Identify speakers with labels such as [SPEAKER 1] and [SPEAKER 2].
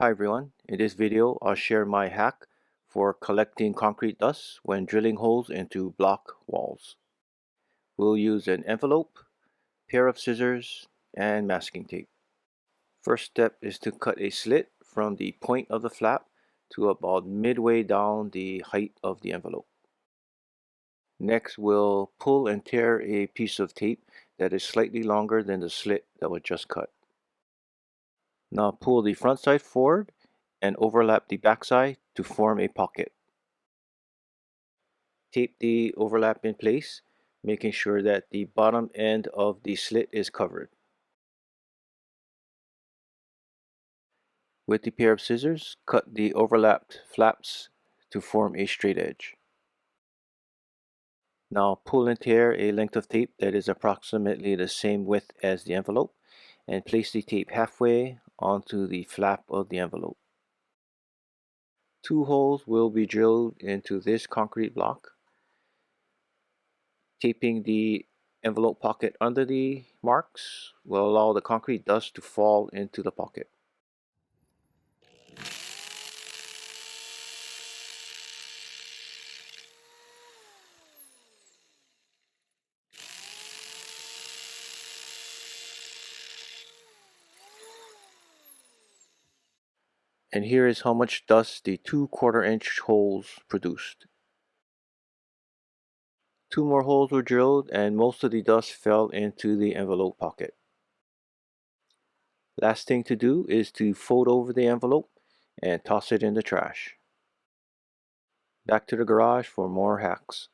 [SPEAKER 1] Hi everyone, in this video I'll share my hack for collecting concrete dust when drilling holes into block walls. We'll use an envelope, pair of scissors, and masking tape. First step is to cut a slit from the point of the flap to about midway down the height of the envelope. Next we'll pull and tear a piece of tape that is slightly longer than the slit that was just cut. Now pull the front side forward and overlap the back side to form a pocket. Tape the overlap in place, making sure that the bottom end of the slit is covered. With the pair of scissors, cut the overlapped flaps to form a straight edge. Now pull and tear a length of tape that is approximately the same width as the envelope and place the tape halfway onto the flap of the envelope. Two holes will be drilled into this concrete block. Taping the envelope pocket under the marks will allow the concrete dust to fall into the pocket. And here is how much dust the 2/4-inch holes produced. Two more holes were drilled and most of the dust fell into the envelope pocket. Last thing to do is to fold over the envelope and toss it in the trash. Back to the garage for more hacks.